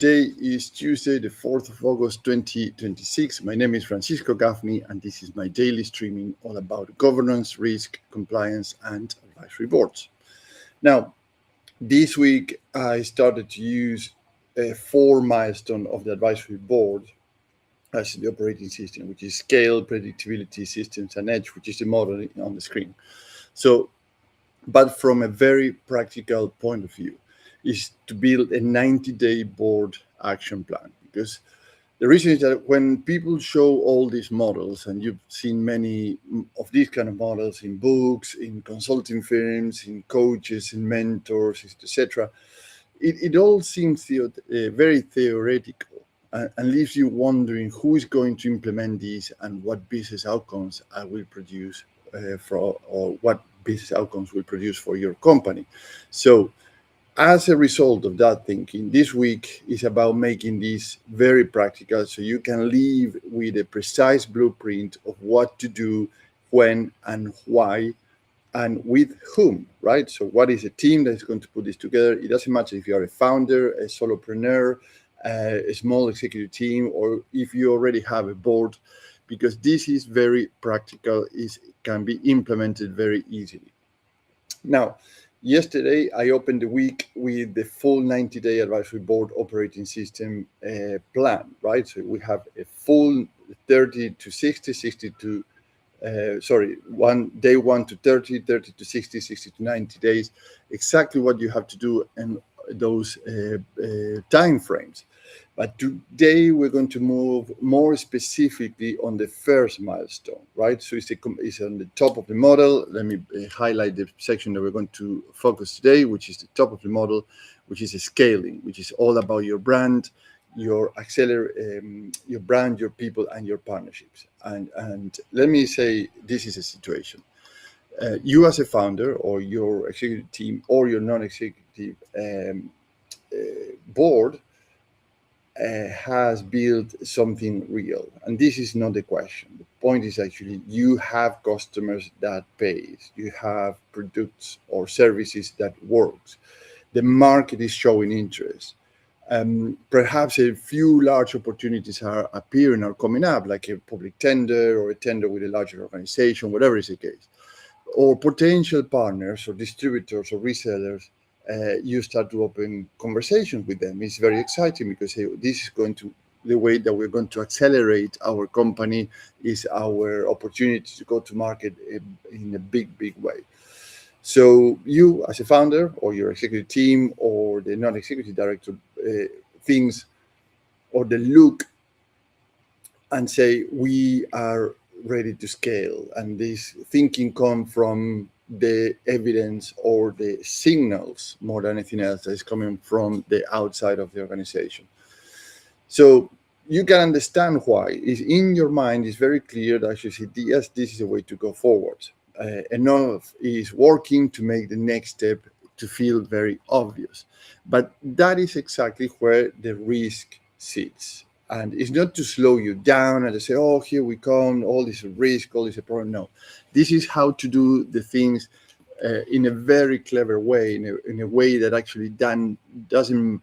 Today is Tuesday, the 4th of August 2026. My name is Francisco Gaffney, and this is my daily streaming all about governance, risk, compliance, and advisory boards. Now, this week I started to use a 4 milestone of the advisory board as the operating system, which is scale, predictability, systems, and edge, which is the model on the screen. So, but from a very practical point of view, is to build a 90-day board action plan. Because the reason is that when people show all these models, and you've seen many of these kind of models in books, in consulting firms, in coaches, in mentors, etc., it all seems very theoretical and leaves you wondering who is going to implement these and what business outcomes I will produce or what business outcomes will produce for your company. So as a result of that thinking, this week is about making this very practical so you can leave with a precise blueprint of what to do, when and why, and with whom, right? So what is a team that is going to put this together? It doesn't matter if you are a founder, a solopreneur, a small executive team, or if you already have a board, because this is very practical, can be implemented very easily. Now, yesterday, I opened the week with the full 90-day advisory board operating system plan, right? So we have a full 30 to 60, 60 to day 1 to 30, 30 to 60, 60 to 90 days, exactly what you have to do in those time frames. But today we're going to move more specifically on the first milestone, right? So it's on the top of the model. Let me highlight the section that we're going to focus today, which is the top of the model, which is scaling, which is all about your brand, your brand, your people, and your partnerships. And let me say, this is a situation. You as a founder, or your executive team, or your non-executive board has built something real. And this is not the question. The point is actually you have customers that pays. You have products or services that works. The market is showing interest. Perhaps a few large opportunities are appearing or coming up, like a public tender or a tender with a larger organization, whatever is the case. Or potential partners or distributors or resellers, you start to open conversations with them. It's very exciting because this is going to, the way that we're going to accelerate our company is our opportunity to go to market in a big, big way. So you as a founder or your executive team or the non-executive director thinks or the look and say, we are ready to scale. And this thinking comes from the evidence or the signals more than anything else that is coming from the outside of the organization. So you can understand why. Is in your mind is very clear that you see, yes, this is a way to go forward. Enough is working to make the next step to feel very obvious. But that is exactly where the risk sits. And it's not to slow you down and to say, oh, here we come, all this risk, all this a problem. No, this is how to do the things in a very clever way, in a way that actually doesn't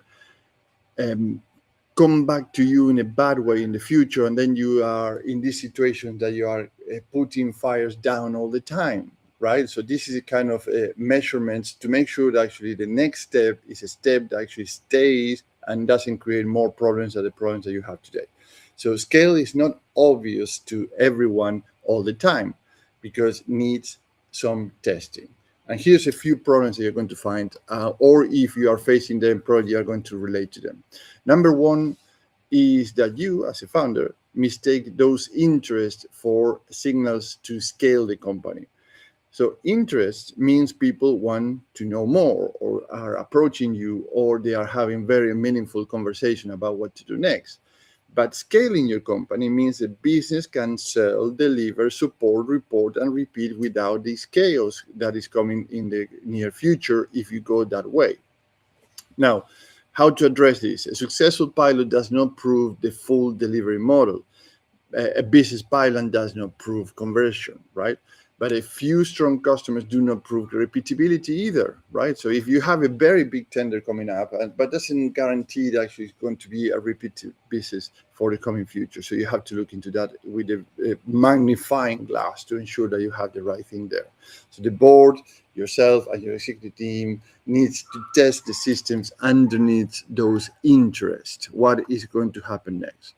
come back to you in a bad way in the future. And then you are in this situation that you are putting fires down all the time, right? So this is a kind of measurements to make sure that actually the next step is a step that actually stays and doesn't create more problems than the problems that you have today. So scale is not obvious to everyone all the time because it needs some testing. And here's a few problems that you're going to find, or if you are facing them, probably you are going to relate to them. Number one is that you, as a founder, mistake those interests for signals to scale the company. So interest means people want to know more or are approaching you or they are having very meaningful conversation about what to do next. But scaling your company means the business can sell, deliver, support, report, and repeat without this chaos that is coming in the near future if you go that way. Now, how to address this? A successful pilot does not prove the full delivery model. A business pilot does not prove conversion, right? But a few strong customers do not prove repeatability either, right? So if you have a very big tender coming up, but doesn't guarantee that actually it's going to be a repeat business for the coming future. So you have to look into that with a magnifying glass to ensure that you have the right thing there. So the board, yourself, and your executive team needs to test the systems underneath those interests. What is going to happen next?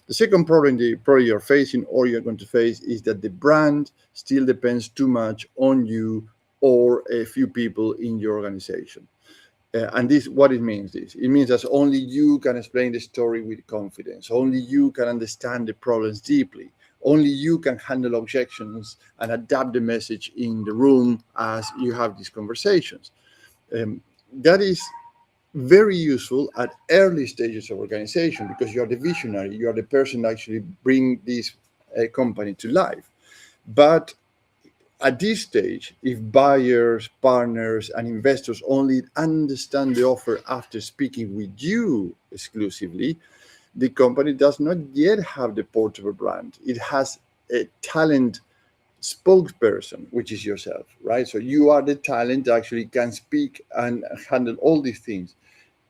The second problem you're facing or you're going to face is that the brand still depends too much on you or a few people in your organization. And this, what it means is, it means that only you can explain the story with confidence. Only you can understand the problems deeply. Only you can handle objections and adapt the message in the room as you have these conversations. That is very useful at early stages of organization because you are the visionary, you are the person that actually bring this company to life. But at this stage, if buyers, partners, and investors only understand the offer after speaking with you exclusively, the company does not yet have the portable brand. It has a talent spokesperson, which is yourself, right? So you are the talent that actually can speak and handle all these things,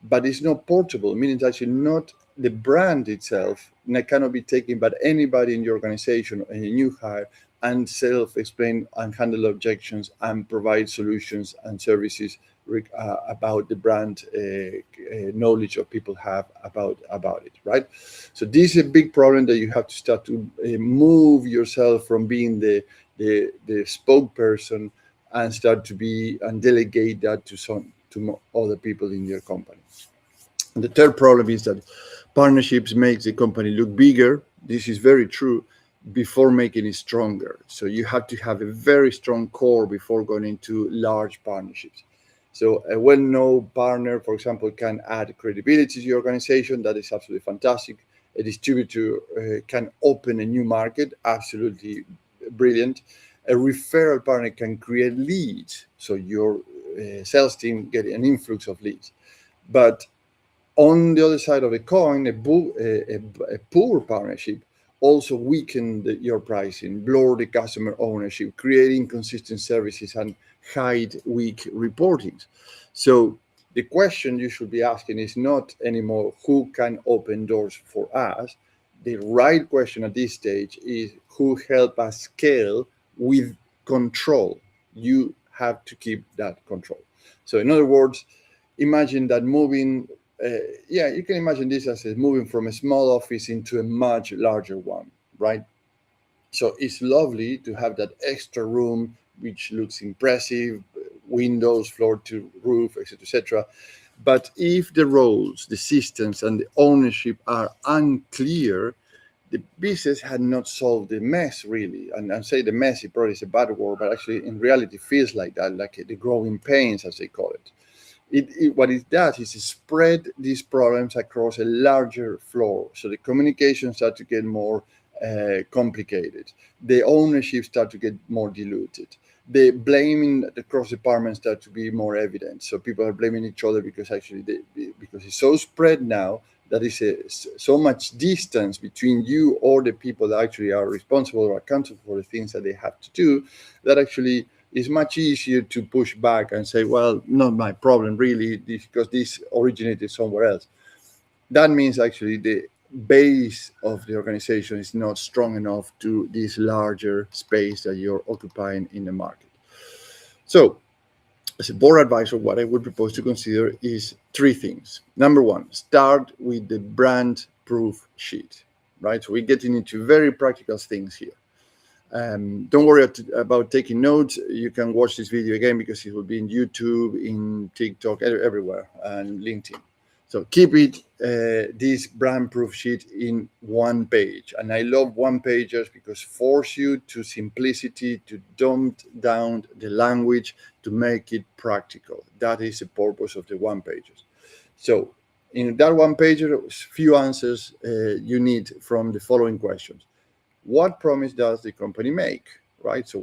but it's not portable, meaning it's actually not the brand itself, and it cannot be taken by anybody in your organization or a new hire and self-explain and handle objections and provide solutions and services about the brand knowledge of people have about it, right? So this is a big problem that you have to start to move yourself from being the spokesperson and start to be and delegate that to other people in your company. And the third problem is that partnerships makes the company look bigger. This is very true before making it stronger. So you have to have a very strong core before going into large partnerships. So a well-known partner, for example, can add credibility to your organization. That is absolutely fantastic. A distributor can open a new market. Absolutely brilliant. A referral partner can create leads. So your sales team get an influx of leads. But on the other side of the coin, a poor partnership also weaken your pricing, blur the customer ownership, create inconsistent services, and hide weak reportings. So the question you should be asking is not anymore who can open doors for us. The right question at this stage is who help us scale with control. You have to keep that control. So in other words, imagine that moving you can imagine this as moving from a small office into a much larger one, right? So it's lovely to have that extra room, which looks impressive, windows, floor to roof, etc. But if the roles, the systems, and the ownership are unclear, the business had not solved the mess really. And I say the mess, it probably is a bad word, but actually in reality feels like that, like the growing pains, as they call it. What it does is spread these problems across a larger floor. So the communications start to get more complicated. The ownership start to get more diluted. The blaming across departments start to be more evident. So people are blaming each other because actually because it's so spread now that is so much distance between you or the people that actually are responsible or accountable for the things that they have to do, that actually it's much easier to push back and say, well, not my problem really, because this originated somewhere else. That means actually the base of the organization is not strong enough to this larger space that you're occupying in the market. So as a board advisor, what I would propose to consider is three things. Number one, start with the brand proof sheet, right? So we're getting into very practical things here. Don't worry about taking notes. You can watch this video again because it will be in YouTube, in TikTok, everywhere, and LinkedIn. So keep it, this brand proof sheet in one page. And I love one pagers because force you to simplicity, to dumb down the language, to make it practical. That is the purpose of the one pagers. So in that one pager, few answers you need from the following questions. What promise does the company make, right? So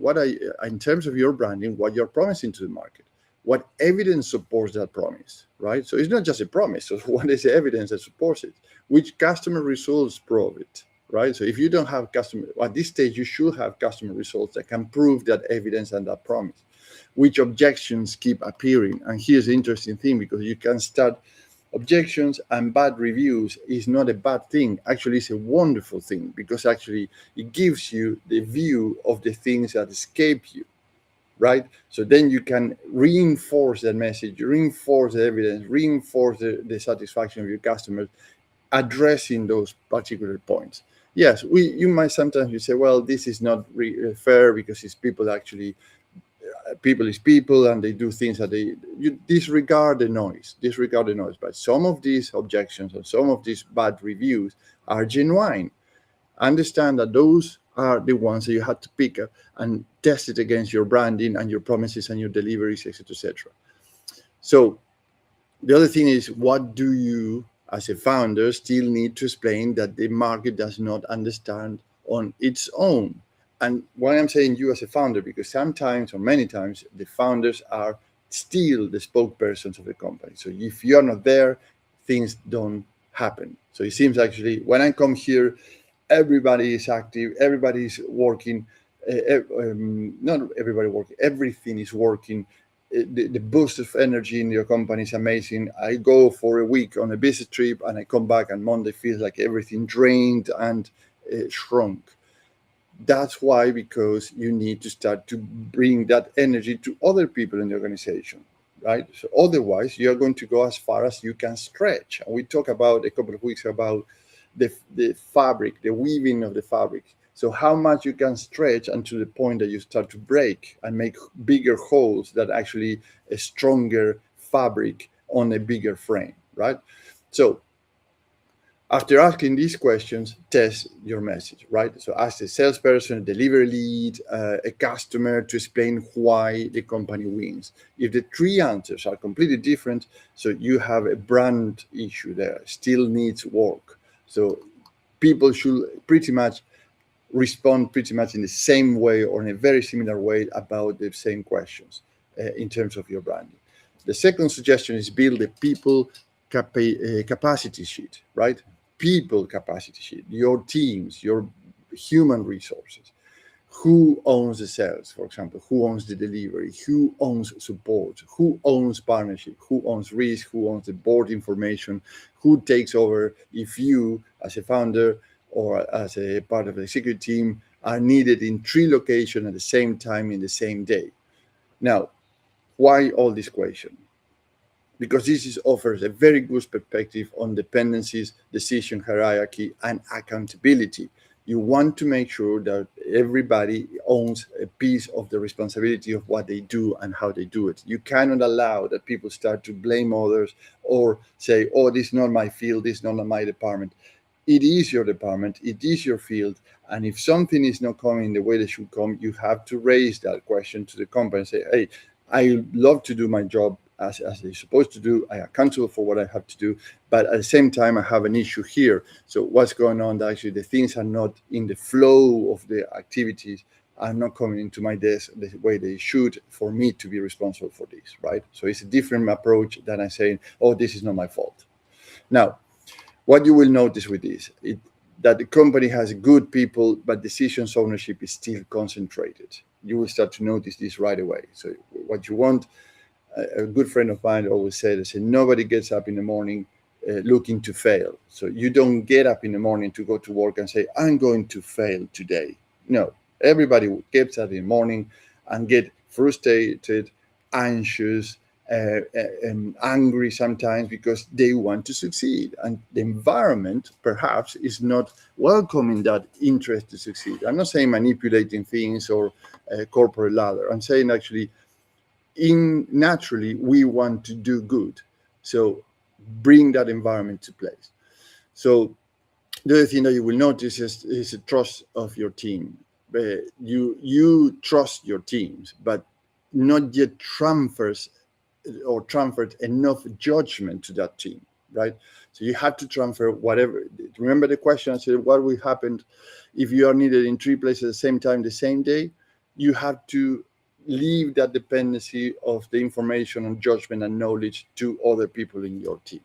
in terms of your branding, what you're promising to the market, what evidence supports that promise, right? So it's not just a promise. So what is the evidence that supports it? Which customer results prove it, right? So if you don't have customer, at this stage, you should have customer results that can prove that evidence and that promise. Which objections keep appearing? And here's the interesting thing, because you can start objections and bad reviews is not a bad thing. Actually, it's a wonderful thing, because actually it gives you the view of the things that escape you, right? So then you can reinforce that message, reinforce the evidence, reinforce the satisfaction of your customers, addressing those particular points. Yes, you might sometimes you say, well, this is not fair, because it's people actually, people is people, and they do things that you disregard the noise. But some of these objections and some of these bad reviews are genuine. Understand that those are the ones that you had to pick up and test it against your branding and your promises and your deliveries, etc., etc. So the other thing is, what do you as a founder still need to explain that the market does not understand on its own? And why I'm saying you as a founder, because sometimes or many times the founders are still the spokespersons of the company. So if you're not there, things don't happen. So it seems actually when I come here, everybody is active, everybody is working, not everybody working, everything is working. The boost of energy in your company is amazing. I go for a week on a business trip and I come back, and Monday feels like everything drained and shrunk. That's why, because you need to start to bring that energy to other people in the organization, right? So otherwise, you're going to go as far as you can stretch. And we talked about a couple of weeks about the fabric, the weaving of the fabric. So how much you can stretch until the point that you start to break and make bigger holes that actually a stronger fabric on a bigger frame, right? So after asking these questions, test your message, right? So ask a salesperson, a delivery lead, a customer to explain why the company wins. If the three answers are completely different, so you have a brand issue there, still needs work. So people should pretty much respond pretty much in the same way or in a very similar way about the same questions in terms of your branding. The second suggestion is build a people capacity sheet, right? People capacity sheet, your teams, your human resources. Who owns the sales, for example? Who owns the delivery? Who owns support? Who owns partnership? Who owns risk? Who owns the board information? Who takes over if you, as a founder or as a part of the executive team, are needed in 3 locations at the same time in the same day? Now, why all this question? Because this offers a very good perspective on dependencies, decision hierarchy, and accountability. You want to make sure that everybody owns a piece of the responsibility of what they do and how they do it. You cannot allow that people start to blame others or say, oh, this is not my field, this is not my department. It is your department, it is your field. And if something is not coming the way they should come, you have to raise that question to the company and say, hey, I love to do my job as they're supposed to do. I am accountable for what I have to do, but at the same time, I have an issue here. So what's going on? That actually the things are not in the flow of the activities, are not coming into my desk the way they should for me to be responsible for this, right? So it's a different approach than I saying, oh, this is not my fault. Now, what you will notice with this, that the company has good people, but decisions ownership is still concentrated. You will start to notice this right away. So what you want, a good friend of mine always said, nobody gets up in the morning looking to fail. So you don't get up in the morning to go to work and say, I'm going to fail today. No, everybody gets up in the morning and get frustrated, anxious, angry sometimes because they want to succeed. And the environment perhaps is not welcoming that interest to succeed. I'm not saying manipulating things or corporate ladder. I'm saying actually, naturally we want to do good, so bring that environment to place. So the other thing that you will notice is the trust of your team. You trust your teams, but not yet transferred enough judgment to that team, right? So you have to transfer whatever. Remember the question I said, what will happen if you are needed in 3 places at the same time, the same day? You have to leave that dependency of the information and judgment and knowledge to other people in your team.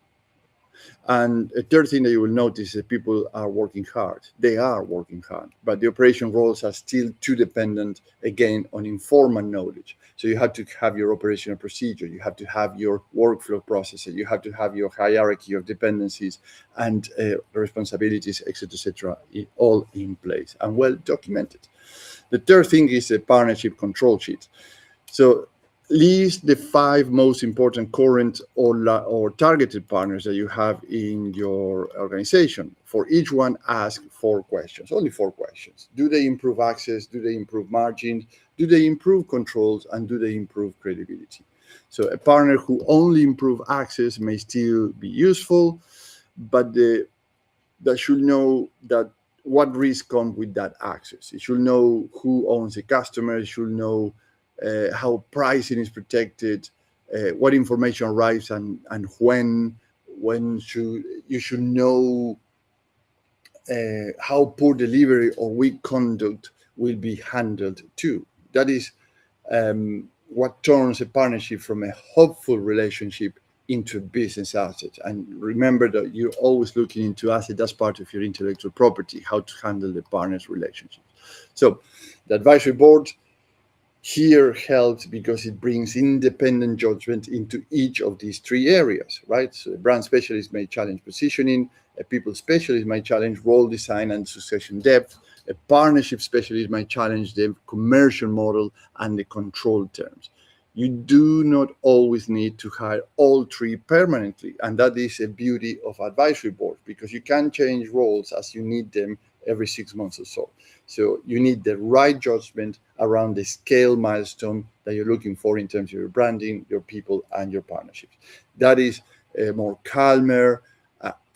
And a third thing that you will notice is that people are working hard. They are working hard, but the operation roles are still too dependent, again, on informal knowledge. So you have to have your operational procedure, you have to have your workflow processes, you have to have your hierarchy of dependencies and responsibilities, etc., all in place and well documented. The third thing is a partnership control sheet. So list the 5 most important current or targeted partners that you have in your organization. For each one, ask 4 questions, only 4 questions. Do they improve access? Do they improve margins? Do they improve controls? And do they improve credibility? So a partner who only improve access may still be useful, but that should know that what risk comes with that access. It should know who owns the customer. It should know how pricing is protected, what information arrives and when you should know how poor delivery or weak conduct will be handled too. That is what turns a partnership from a hopeful relationship into a business asset. And remember that you're always looking into asset as part of your intellectual property, how to handle the partners' relationships. So the advisory board here helps because it brings independent judgment into each of these 3 areas, right? So a brand specialist may challenge positioning, a people specialist might challenge role design and succession depth, a partnership specialist might challenge the commercial model and the control terms. You do not always need to hire all 3 permanently, and that is a beauty of advisory boards, because you can change roles as you need them every 6 months or so. So you need the right judgment around the scale milestone that you're looking for in terms of your branding, your people, and your partnerships. That is a more calmer,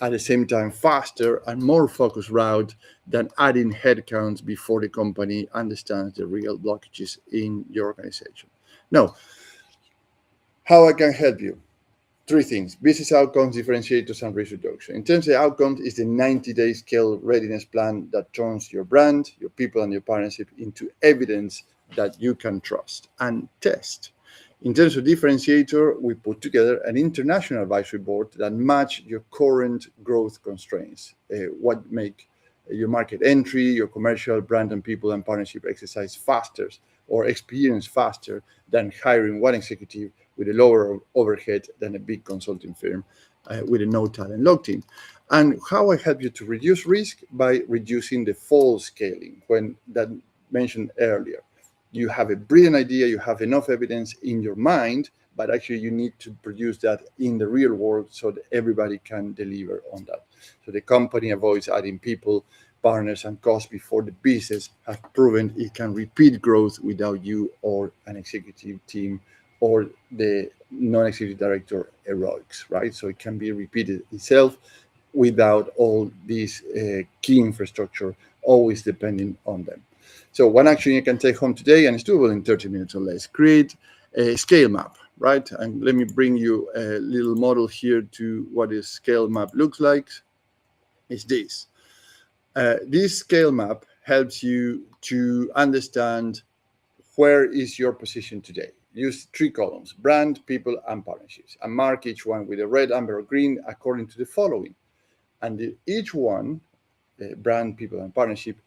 at the same time faster and more focused route than adding headcounts before the company understands the real blockages in your organization. Now, how I can help you? 3 things: business outcomes, differentiators, and risk reduction. In terms of outcomes, is the 90-day scale readiness plan that turns your brand, your people, and your partnership into evidence that you can trust and test. In terms of differentiator, we put together an international advisory board that match your current growth constraints, what make your market entry, your commercial, brand, and people and partnership exercise faster or experience faster than hiring one executive with a lower overhead than a big consulting firm with a no talent locked in. And how I help you to reduce risk by reducing the false scaling, when that mentioned earlier. You have a brilliant idea, you have enough evidence in your mind, but actually you need to produce that in the real world so that everybody can deliver on that. So the company avoids adding people, partners, and costs before the business has proven it can repeat growth without you or an executive team or the non-executive director heroics, right? So it can be repeated itself without all this key infrastructure always depending on them. So one action you can take home today, and it's doable in 30 minutes or less: create a scale map, right? And let me bring you a little model here to what a scale map looks like. It's this. This scale map helps you to understand where is your position today. Use 3 columns: brand, people, and partnerships, and mark each one with a red, amber, or green according to the following. And each one, brand, people, and partnership,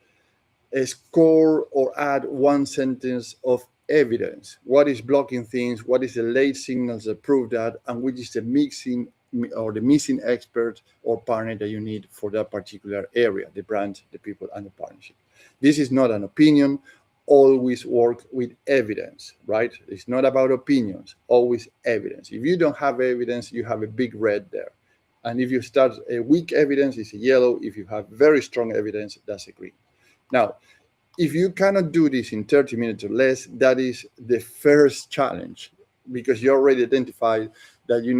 score or add 1 sentence of evidence. What is blocking things? What is the late signals that prove that? And which is the missing expert or partner that you need for that particular area, the brand, the people, and the partnership. This is not an opinion. Always work with evidence, right? It's not about opinions, always evidence. If you don't have evidence, you have a big red there. And if you start a weak evidence, it's a yellow. If you have very strong evidence, that's a green. Now, if you cannot do this in 30 minutes or less, that is the first challenge, because you already identified that you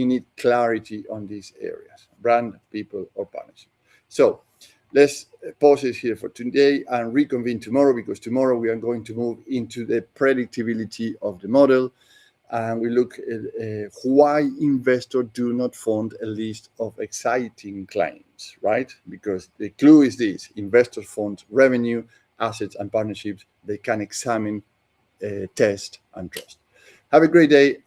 need clarity on these areas: brand, people, or partnership. So let's pause it here for today and reconvene tomorrow, because tomorrow we are going to move into the predictability of the model. And we look at why investors do not fund a list of exciting claims, right? Because the clue is this: investors fund revenue, assets, and partnerships they can examine, test, and trust. Have a great day.